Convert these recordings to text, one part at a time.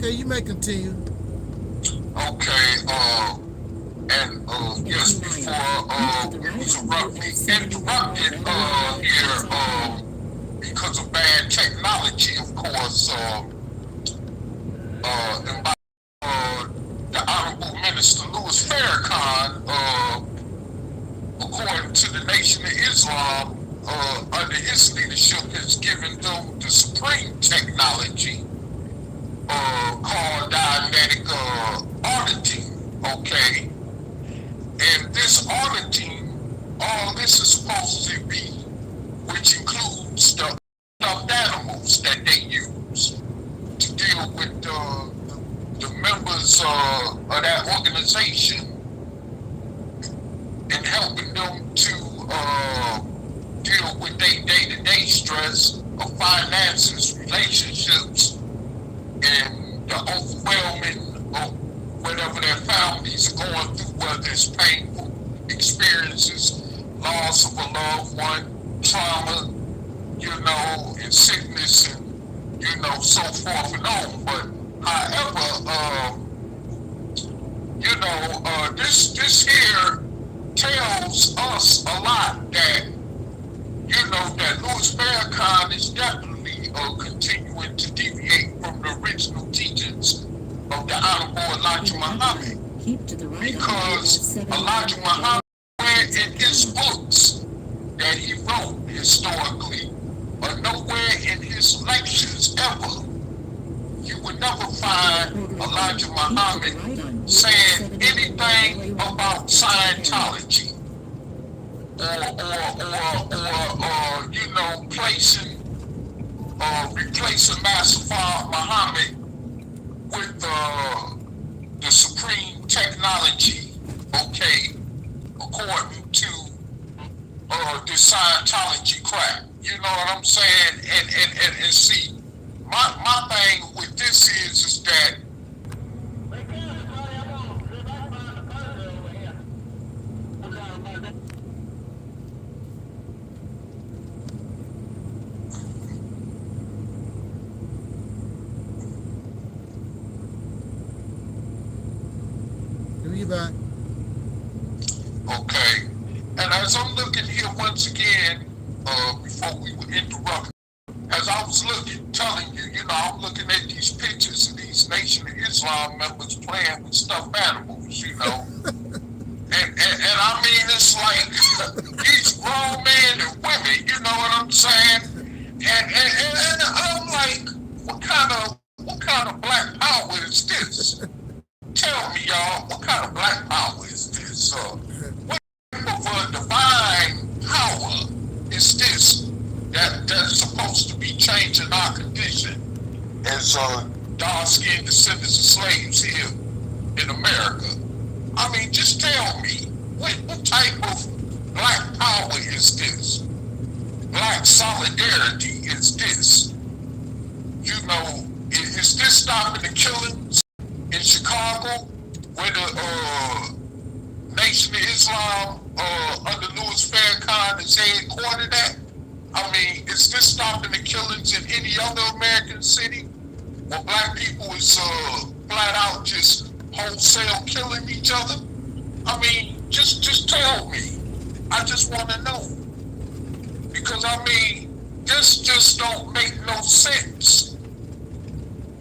Okay, you may continue. Okay, yes, before we was interrupted here because of bad technology, of course, and by the Honorable Minister Louis Farrakhan, according to the Nation of Islam, under his leadership, has given them the supreme technology called dianetic auditing, okay? And this auditing, all this is supposed to be, which includes the stuffed animals that they use to deal with the members of that organization and helping them to deal with their day-to-day stress of finances, relationships, and the overwhelming of whatever their families are going through, whether it's painful experiences, loss of a loved one, trauma, and sickness, and, so forth and on. But however, this here tells us a lot that, that Louis Farrakhan is definitely continuing to deviate from the original teachings of the Honorable Elijah Muhammad. Because Elijah Muhammad, in his books that he wrote historically, or nowhere in his lectures ever, you would never find Elijah Muhammad saying anything about Scientology or replacing Master Muhammad with the supreme technology, okay, according to the Scientology crap. You know what I'm saying? And see, my thing with this is that Back. Okay, and as I'm looking here once again, before we were interrupted, as I was telling you, I'm looking at these pictures of these Nation of Islam members playing with stuffed animals, and I mean, it's like these grown men and women, you know what I'm saying? And I'm like, what kind of black power is this? Tell me, y'all, what kind of black power is this? What type of divine power is this that's supposed to be changing our condition as dark-skinned descendants of slaves here in America? I mean, just tell me, what type of black power is this? Black solidarity is this? Is this stopping the killings in Chicago, where the Nation of Islam under Louis Farrakhan is headquartered at? I mean, is this stopping the killings in any other American city where black people is flat out just wholesale killing each other? I mean, just tell me. I just want to know. Because, I mean, this just don't make no sense.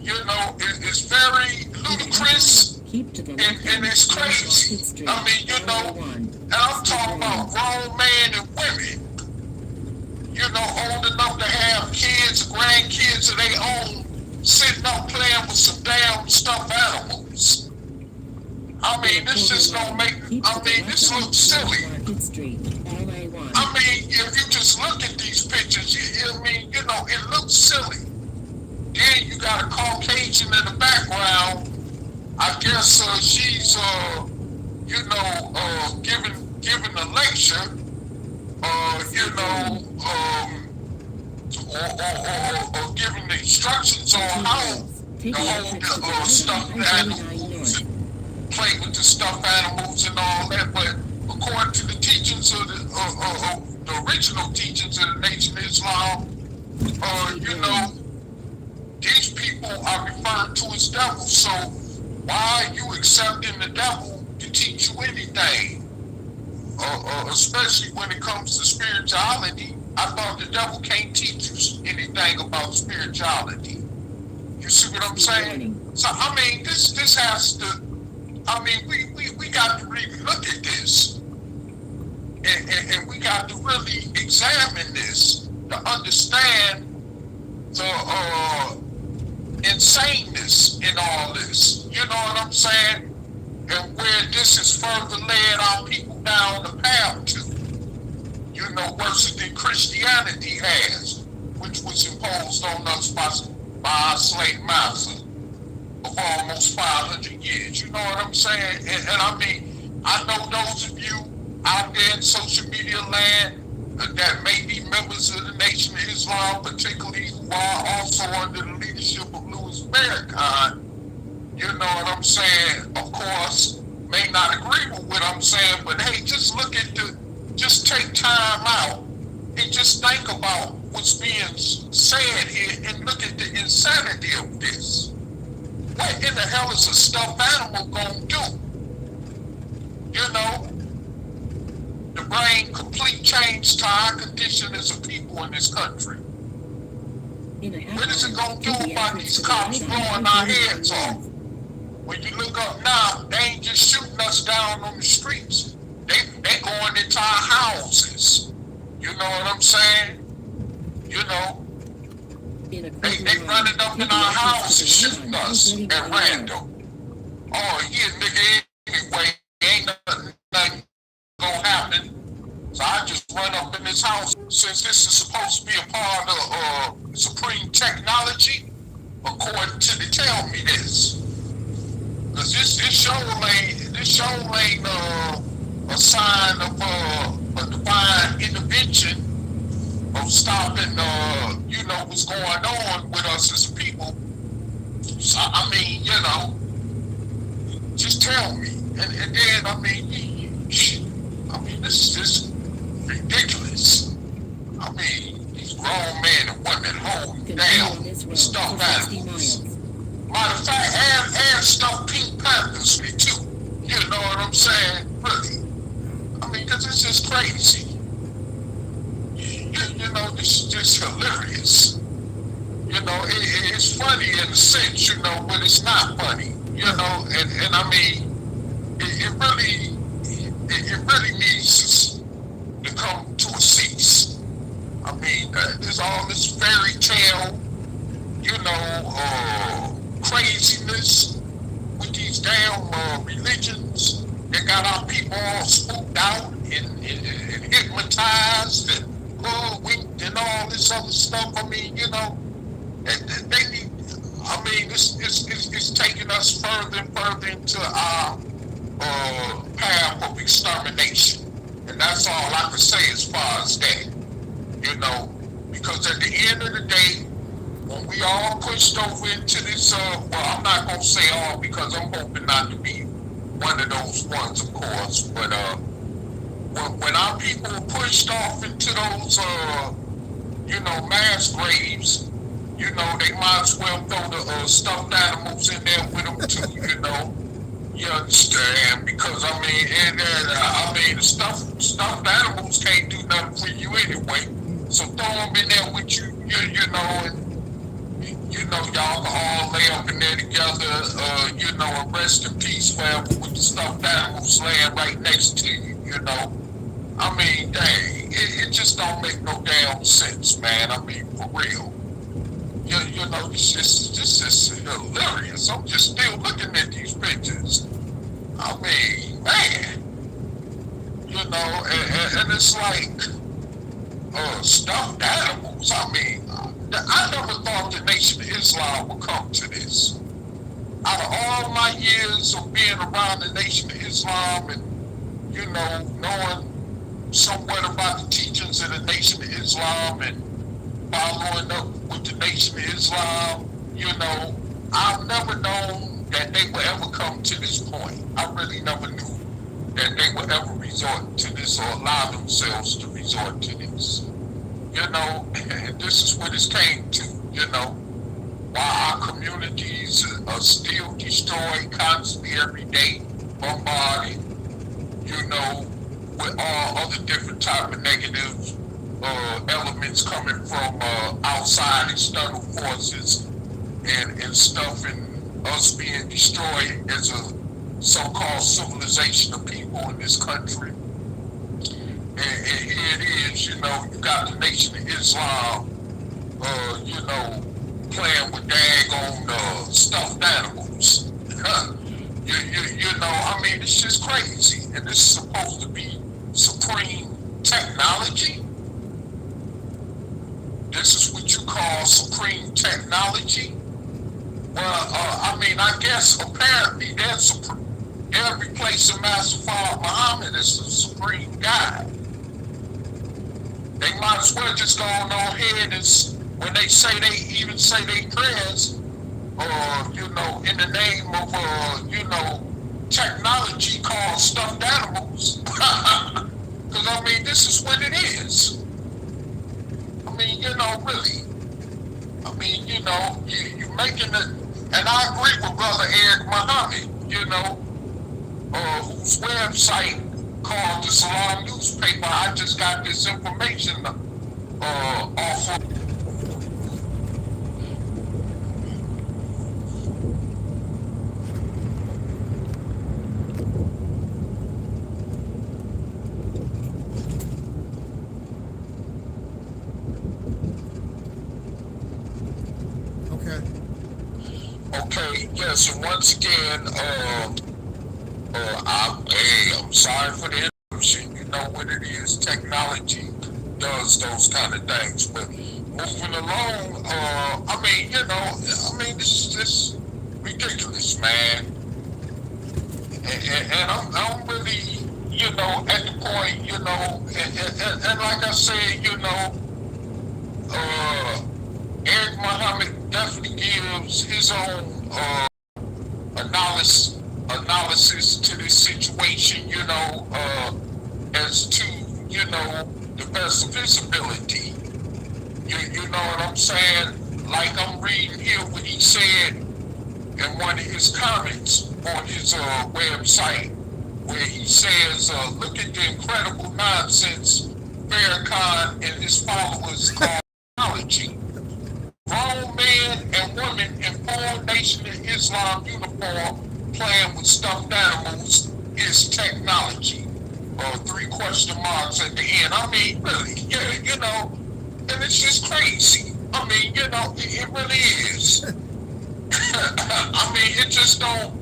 It's very ludicrous and it's crazy. I mean, and I'm talking about grown men and women, old enough to have kids, grandkids of their own, sitting up playing with some damn stuffed animals. I mean, this just don't make, this looks silly. I mean, if you just look at these pictures, it looks silly. Then you got a Caucasian in the background. I guess she's, giving a lecture, or giving the instructions on how to hold the stuffed animals and play with the stuffed animals and all that. But according to the teachings of the original teachings of the Nation of Islam, these people are referred to as devils. So why are you accepting the devil to teach you anything? Especially when it comes to spirituality, I thought the devil can't teach you anything about spirituality. You see what I'm saying? So I mean, this has to. I mean, we got to really look at this, and we got to really examine this to understand the insaneness in all this. You know what I'm saying? And where this has further led our people down the path to, you know, worse than Christianity has, which was imposed on us by our slave master of almost 500 years. You know what I'm saying? And I mean, I know those of you out there in social media land that may be members of the Nation of Islam, particularly who are also under the leadership of Louis Farrakhan. You know what I'm saying? Of course, may not agree with what I'm saying, but hey, just look at just take time out and just think about what's being said here and look at the insanity of this. What in the hell is a stuffed animal gonna do? You know, to bring complete change to our condition as a people in this country. What is it gonna do about these cops blowing our heads off? When you look up now, they ain't just shooting us down on the streets. They going into our houses. You know what I'm saying? You know, they running up in our houses shooting us at random. Oh yeah, nigga, anyway, ain't nothing gonna happen. So I just run up in this house. Since this is supposed to be a part of supreme technology, according to the tell me this. Cause this show ain't a sign of a divine intervention of stopping you know what's going on with us as a people. So I mean, you know, just tell me. And then I mean this is just ridiculous. I mean, these grown men and women holding down stuffed animals. Matter of fact, and stuffed Pink Panthers too. You know what I'm saying? Really. I mean, because it's just crazy. You know, this is just hilarious. You know, it's funny in a sense, you know, but it's not funny. You know, and I mean, it really needs to come to a cease. I mean, there's all this fairy tale, you know, craziness with these damn religions that got our people all spooked out and hypnotized and hoodwinked and all this other stuff. I mean, you know, they need. I mean, it's taking us further and further into our path of extermination, and that's all I can say as far as that. You know, because at the end of the day, when we all pushed over into this, well, I'm not gonna say all because I'm hoping not to be one of those ones, of course. But when our people were pushed off into those, you know, mass graves, you know, they might as well throw the stuffed animals in there with them too. You know, you understand? Because I mean, the stuffed animals can't do nothing for you anyway. So throw them in there with you, you know, and you know, y'all can all lay up in there together, you know, and rest in peace forever with the stuffed animals laying right next to you, you know. I mean, dang, it just don't make no damn sense, man. I mean, for real. You know, this is hilarious. I'm just still looking at these pictures. I mean, man. You know, and it's like, stuffed animals. I mean, I never thought the Nation of Islam would come to this. Out of all my years of being around the Nation of Islam and, you know, knowing somewhat about the teachings of the Nation of Islam and following up with the Nation of Islam, you know, I've never known that they would ever come to this point. I really never knew that they would ever resort to this or allow themselves to resort to this. You know, and this is what it came to, you know. why our communities are still destroyed constantly every day, bombarded, you know, with all other different type of negative elements coming from outside external forces and stuff, and us being destroyed as a so-called civilization of people in this country. And here it is, you know, you got the Nation of Islam, you know, playing with daggone stuffed animals. You know, I mean, it's just crazy. And this is supposed to be supreme technology. This is what you call supreme technology. Well, I mean, I guess apparently they're replacing Master Father Muhammad as the supreme guide. They might as well just go on ahead and when they say even say they prayers, you know, in the name of you know, technology called stuffed animals. Because I mean, this is what it is. I mean, you know, really. I mean, you know, you making it, and I agree with Brother Eric Muhammad, you know, whose website called the Salam newspaper. I just got this information off of. Okay, yes, and once again, I'm sorry for the interruption. You know what it is, technology does those kind of things. But moving along, I mean, you know, I mean, this is just ridiculous, man. And I'm really, you know, at the point, you know, and like I said, you know, Eric Muhammad definitely gives his own analysis to this situation, you know, as to, you know, the best of his ability. You know what I'm saying? Like I'm reading here what he said in one of his comments on his website, where he says, look at the incredible nonsense Farrakhan and his followers call technology. Grown men and women in full Nation of Islam uniform playing with stuffed animals is technology. 3 question marks at the end. I mean, really, yeah, you know, and it's just crazy. I mean, you know, it really is. I mean, it just don't.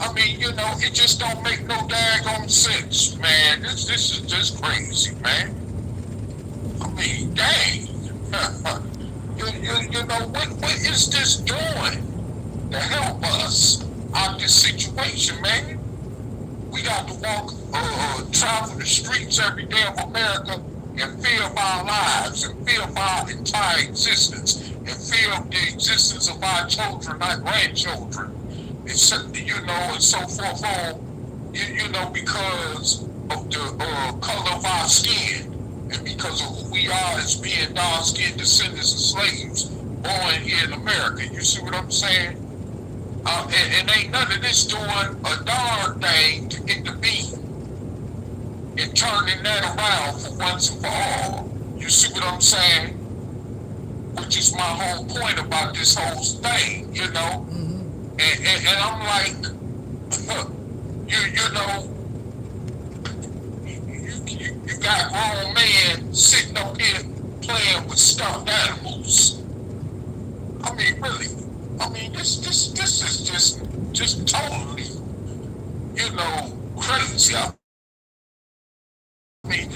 I mean, you know, it just don't make no daggone sense, man. This is just crazy, man. I mean, dang. You know, what is this doing to help us out of this situation, man? We got to walk, travel the streets every day of America and fear of our lives and fear of our entire existence and fear of the existence of our children, our grandchildren, you know, and so forth on, you know, because of the color of our skin. And because of who we are as being dark-skinned descendants of slaves born here in America. You see what I'm saying? And ain't none of this doing a darn thing to intervene and turning that around for once and for all. You see what I'm saying? Which is my whole point about this whole thing, you know? Mm-hmm. And I'm like, you know, you got grown men sitting up here playing with stuffed animals. I mean, really. I mean, this is just totally, you know, crazy. I mean,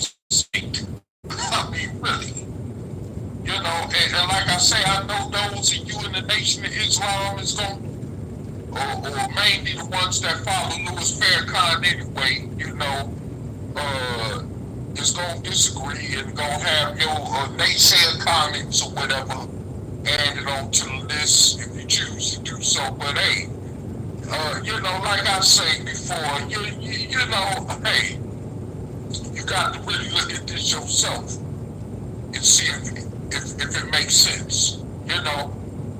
really. You know, and like I say, I know those of you in the Nation of Islam is going, or mainly the ones that follow Louis Farrakhan anyway, you know, is going to disagree and going to have your naysayer comments or whatever added on to the list if you choose to do so. But hey, you know, like I say before, you know, hey, you got to really look at this yourself and see if it makes sense. You know,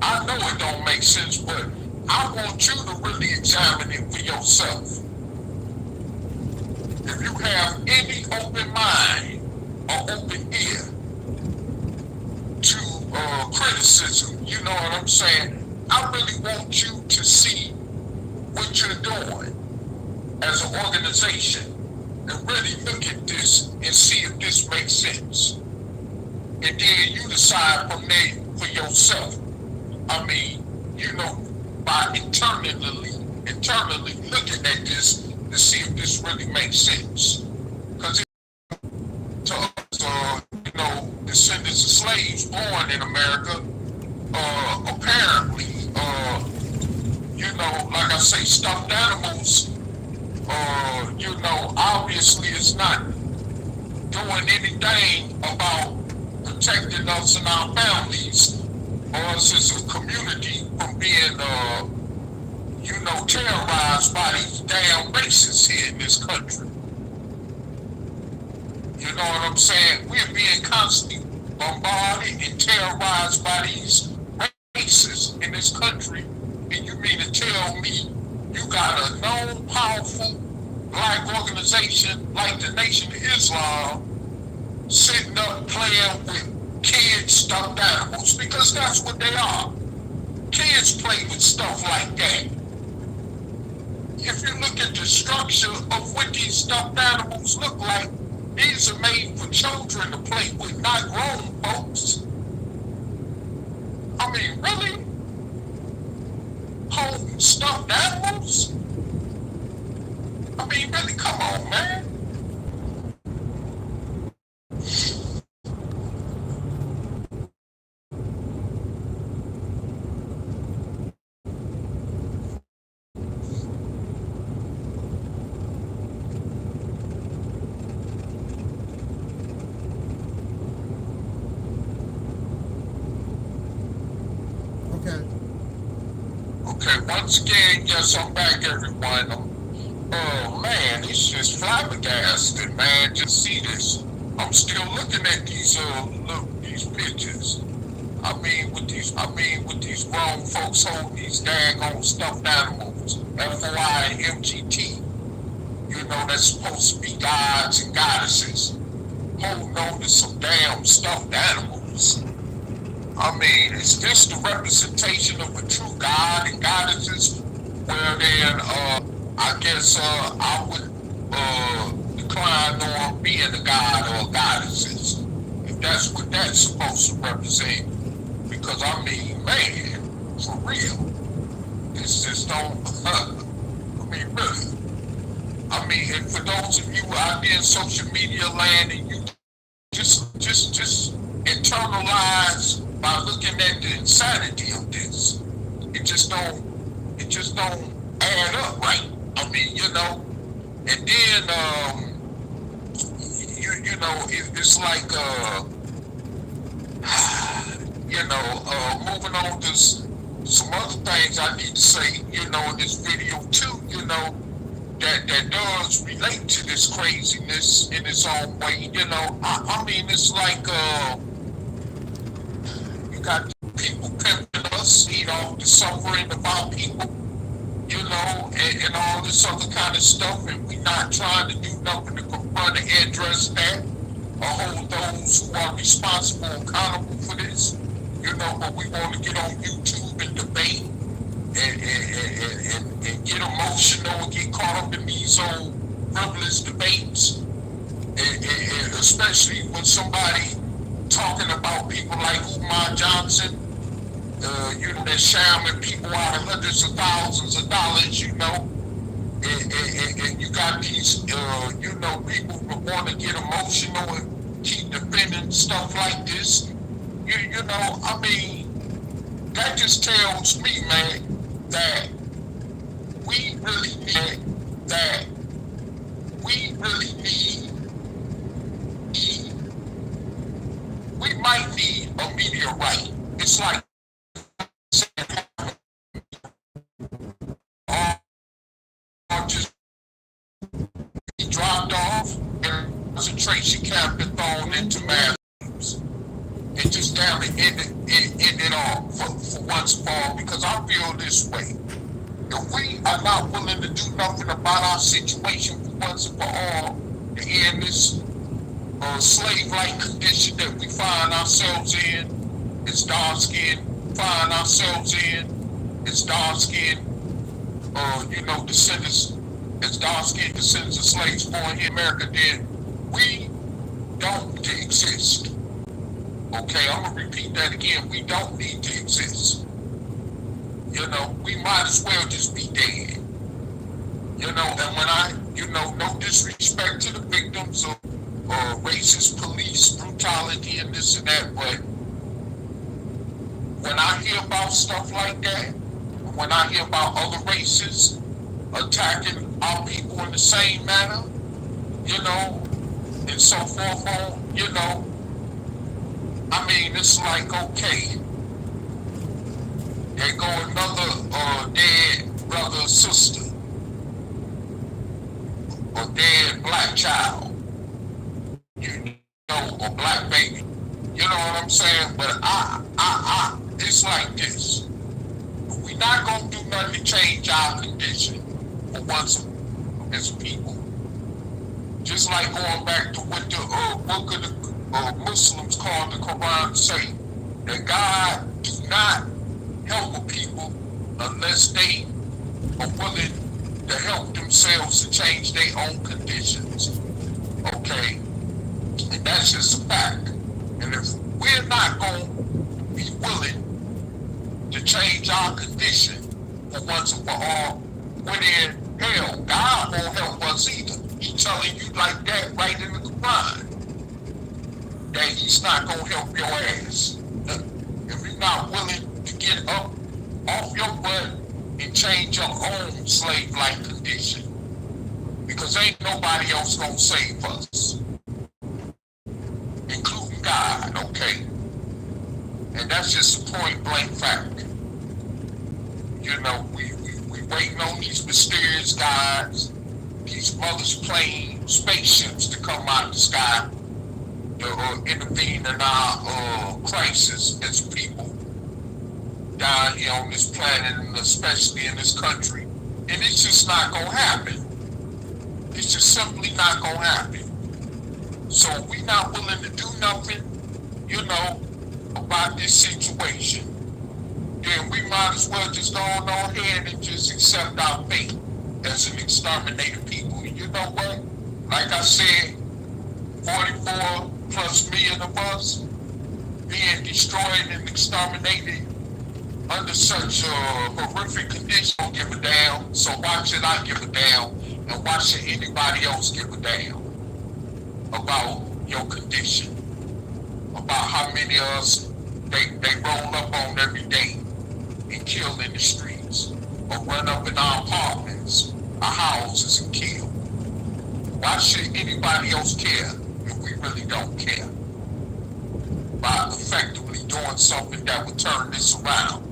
I know it don't make sense, but I want you to really examine it for yourself. If you have any open mind or open ear to criticism, you know what I'm saying? I really want you to see what you're doing as an organization and really look at this and see if this makes sense. And then you decide from there for yourself. I mean, you know, by internally looking at this to see if this really makes sense. Because to us, you know, descendants of slaves born in America, apparently, you know, like I say, stuffed animals, you know, obviously it's not doing anything about protecting us and our families or us as a community from being, you know, terrorized by these damn racists here in this country. You know what I'm saying? We're being constantly bombarded and terrorized by these racists in this country. And you mean to tell me you got a known powerful black organization like the Nation of Islam sitting up playing with kids stuffed animals? Because that's what they are. Kids play with stuff like that. If you look at the structure of what these stuffed animals look like, these are made for children to play with, not grown folks. I mean, really? Holding stuffed animals? I mean, really, come on, man. Okay, once again, yes, I'm back, everyone. Oh man, it's just flabbergasted, man. Just see this. I'm still looking at these these pictures. I mean, with these grown folks holding these daggone stuffed animals, N.O.I and MGT. You know, that's supposed to be gods and goddesses holding on to some damn stuffed animals. I mean, is this the representation of a true god and goddesses? Well then, I guess I would decline on being a god or a goddesses, if that's what that's supposed to represent. Because I mean, man, for real, it's just don't, I mean, really. I mean, and for those of you out there in social media land and you just internalize by looking at the insanity of this. It just don't add up right. I mean, you know, and then you know, it's like you know, moving on to some other things I need to say, you know, in this video too, you know, that does relate to this craziness in its own way, you know. I mean, it's like got people pimping us, you know, the suffering of our people, you know, and all this other kind of stuff, and we not trying to do nothing to confront and address that, or hold those who are responsible accountable for this, you know, but we want to get on YouTube and debate and get emotional and get caught up in these old frivolous debates, and especially when somebody talking about people like Umar Johnson, you know, they're shamming people out of hundreds of thousands of dollars, you know, and you got these, you know, people who want to get emotional and keep defending stuff like this. You know, I mean, that just tells me, man, that we really need we might need a meteorite. It's like just be dropped off and concentration camp and thrown into mass and just down to end it off for once and for all, because I feel this way. If we are not willing to do nothing about our situation for once and for all, to end this slave-like condition that we find ourselves in, as dark-skinned find ourselves in, as dark-skinned, descendants, as dark-skinned descendants of slaves born here in America, then we don't need to exist. Okay, I'm gonna repeat that again. We don't need to exist. We might as well just be dead. And when no disrespect to the victims of racist police brutality and this and that, but when I hear about stuff like that, when I hear about other races attacking our people in the same manner, and so forth on, it's like, okay, there go another dead brother or sister, or dead black child, or black baby. You know what I'm saying? But it's like this. We're not gonna do nothing to change our condition for once as people. Just like going back to what the book of the Muslims call the Quran say, that God do not help a people unless they are willing to help themselves to change their own conditions. Okay? And that's just a fact. And if we're not going to be willing to change our condition for once and for all, then hell, God won't help us either. He's telling you like that right in the Quran, that he's not going to help your ass. If you're not willing to get up off your butt and change your own slave-like condition, because ain't nobody else going to save us, including God, okay? And that's just a point-blank fact. We waiting on these mysterious gods, these mothers plane spaceships to come out of the sky to intervene in our crisis as people down here on this planet, and especially in this country. And it's just not going to happen. It's just simply not going to happen. So if we're not willing to do nothing, about this situation, then we might as well just go on ahead and just accept our fate as an exterminated people. You know what? Like I said, 44 plus million of us being destroyed and exterminated under such horrific conditions. Don't give a damn. So why should I give a damn? And why should anybody else give a damn about your condition? About how many of us they roll up on every day and kill in the streets, or run up in our apartments, our houses, and kill. Why should anybody else care if we really don't care? By effectively doing something that would turn this around.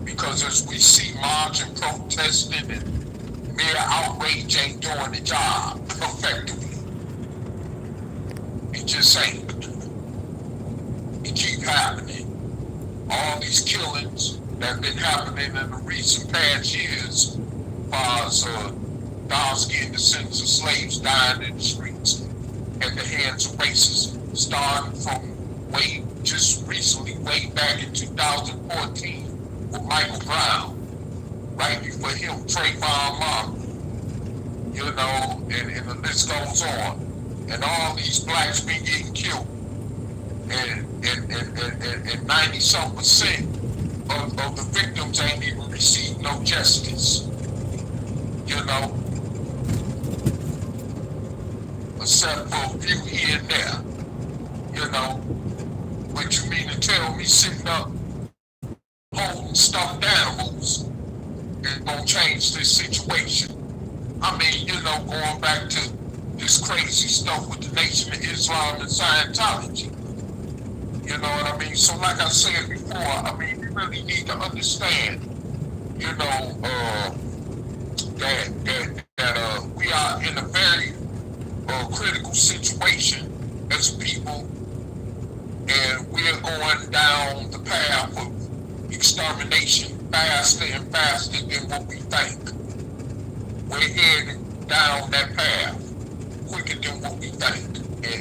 Because as we see marching, protesting, and mere outrage ain't doing the job effectively. It just ain't. It keep happening. All these killings that have been happening in the recent past years, as dark-skinned descendants of slaves dying in the streets at the hands of racists, starting from way back in 2014 with Michael Brown, right before him, Trayvon Martin, and the list goes on. And all these blacks been getting killed, and 90-some% of the victims ain't even received no justice, except for a few here and there, What you mean to tell me sitting up holding stuffed animals is gonna change this situation? Going back to this crazy stuff with the Nation of Islam and Scientology. You know what I mean? So like I said before, we really need to understand, that we are in a very critical situation as people, and we're going down the path of extermination faster and faster than what we think. We're heading down that path quicker than what we think.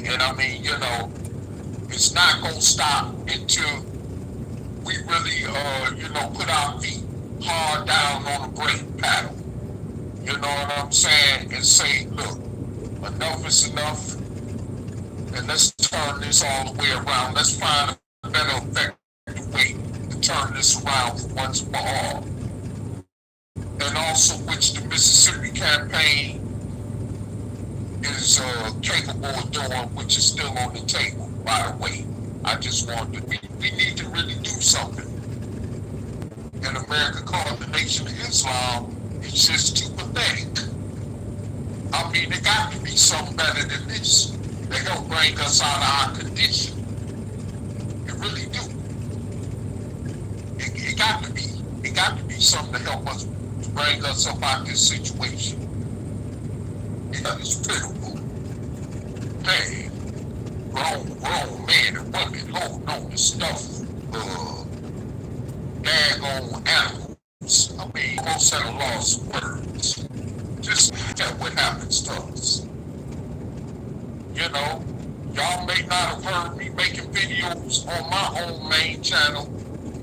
And I mean, you know, it's not going to stop until we really, you know, put our feet hard down on the brake paddle. You know what I'm saying? And say, look, enough is enough, and let's turn this all the way around. Let's find a better effective way to turn this around for once and for all. And also, which the Mississippi campaign is capable of doing, which is still on the table, by the way. I just wanted to, we need to really do something. And America called the Nation of Islam, it's just too pathetic. I mean, there got to be something better than this that help bring us out of our condition. It really do. It got to be. It got to be something to help us bring us up out of this situation. Yeah, it's pitiful. Hey, grown men and women holding on to stuff, daggone animals. I mean, almost at a loss of words. Just at what happens to us. You know, y'all may not have heard me making videos on my own main channel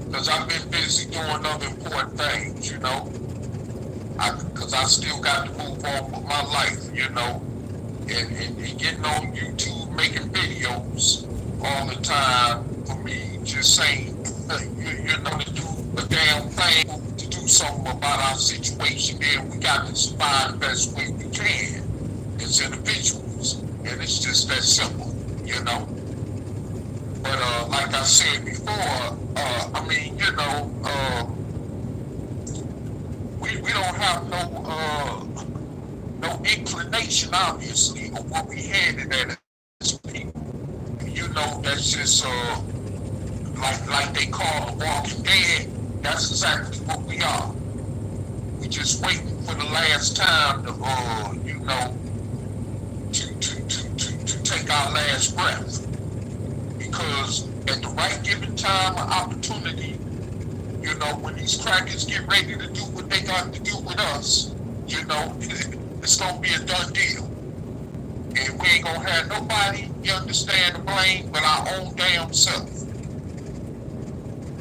because I've been busy doing other important things, you know. Because I still got to move on with my life, you know. And getting on YouTube, making videos all the time for me just saying, you know, to do a damn thing, to do something about our situation, and we got to survive the best way we can as individuals. And it's just that simple, you know. But like I said before, I mean, you know, we don't have no inclination, obviously, of what we headed at as people. You know, that's just like they call the Walking Dead. That's exactly what we are. We just waiting for the last time to, you know, to take our last breath. Because at the right given time or opportunity, you know, when these crackers get ready to do what they got to do with us, you know, it's gonna be a done deal. And we ain't gonna have nobody, you understand, to blame but our own damn self.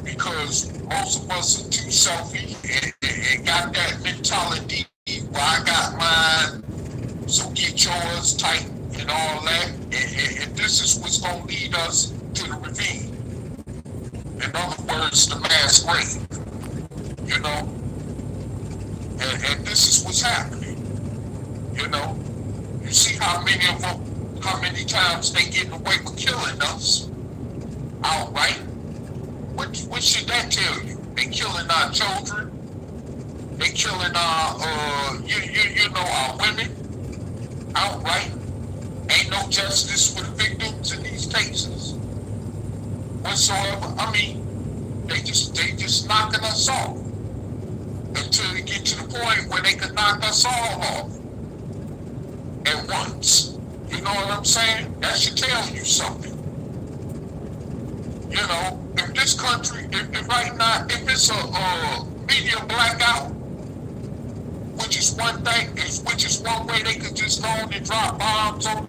Because most of us are too selfish and got that mentality, well, I got mine, so get yours tight and all that. And this is what's gonna lead us to the ravine. In other words, the mass grave, you know. And this is what's happening, you know. You see how many of them, how many times they getting away with killing us outright. What should that tell you? They killing our children. They killing our, you know, our women outright. Ain't no justice for the victims in these cases whatsoever. I mean, they just knocking us off until they get to the point where they can knock us all off at once. You know what I'm saying? That should tell you something. You know, if this country, if right now, if it's a media blackout, which is one thing, which is one way they could just go on and drop bombs on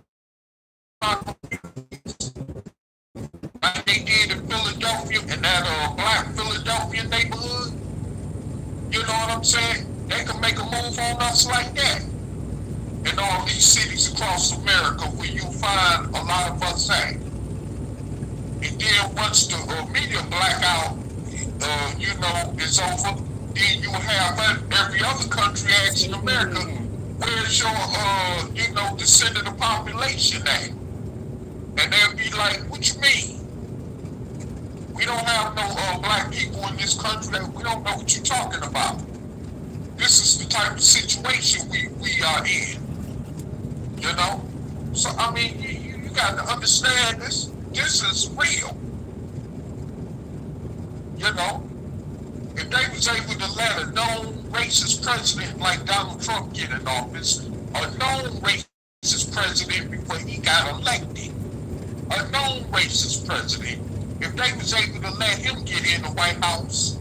like they did in Philadelphia, in that black Philadelphia neighborhood. You know what I'm saying? They can make a move on us like that. In all these cities across America where you find a lot of us at. And then once the media blackout, you know, is over, then you have every other country asking America, where's your, you know, descent of the population at? And they'll be like, what you mean? We don't have no black people in this country. We don't know what you're talking about. This is the type of situation we are in. You know? So, I mean, you got to understand this. This is real. You know? If they was able to let a known racist president like Donald Trump get in office, a known racist president before he got elected, a known racist president, if they was able to let him get in the White House,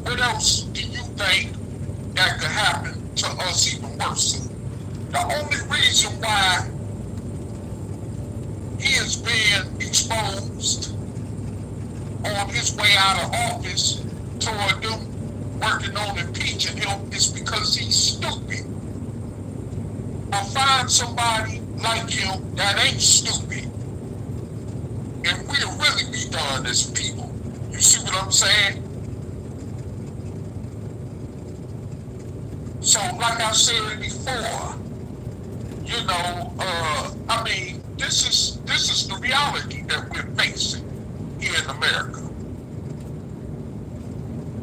what else do you think that could happen to us even worse? The only reason why he is being exposed on his way out of office toward them working on impeaching him is because he's stupid. Or find somebody like him that ain't stupid, and we'll really be done as people. You see what I'm saying? So, like I said before, you know, I mean, this is the reality that we're facing here in America.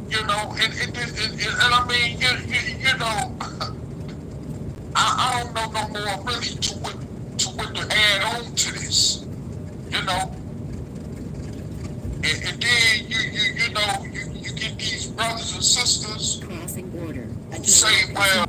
You know, and I mean, you know, I don't know no more really to what to add on to this, you know. And then you know you get these brothers and sisters crossing border who say, well,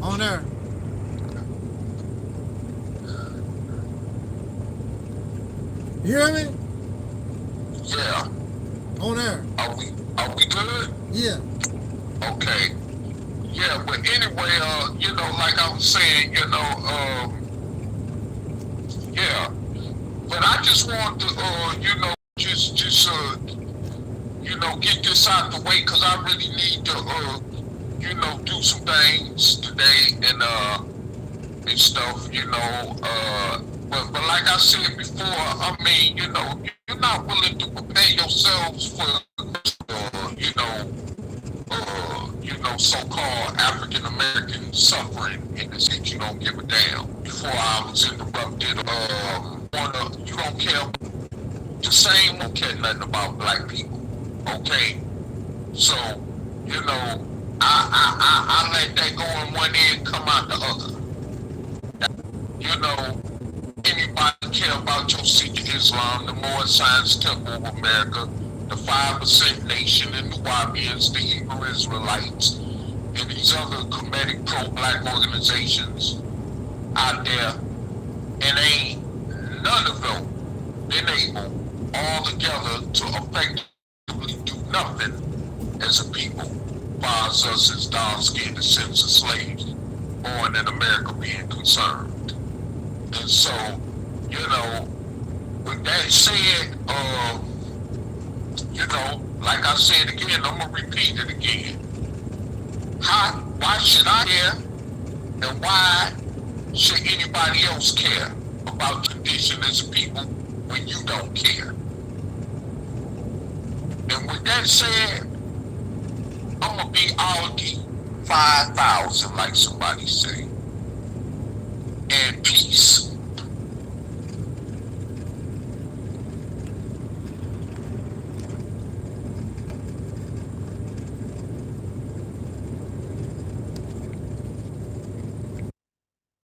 on air. You hear me? yeah, On air. are we good? Yeah. Okay. Yeah, but anyway, you know, like I was saying, you know, yeah. But I just want to, you know, just you know, get this out the way, because I really need to, you know, do some things today and stuff, you know. But like I said before, I mean, you know, you're not willing to prepare yourselves for, you know, so-called African American suffering in this case. You don't give a damn. Before I was interrupted, you don't care. The same don't care nothing about black people. Okay, so you know, I let that go in one end, come out the other. You know, anybody care about your Sikh Islam, the Moorish Science Temple of America, the 5% Nation, the N.O.I, the Hebrew Israelites, and these other Kemetic pro-black organizations out there, and ain't none of them been able all together to effectively do nothing as a people, far as us as dark-skinned descendants of slaves born in America being concerned. And so, you know, with that said, you know, like I said again, I'm gonna repeat it again. Why should I care, and why should anybody else care about the condition as a people when you don't care? And with that said, I'm gonna be Audi 5,000, like somebody say.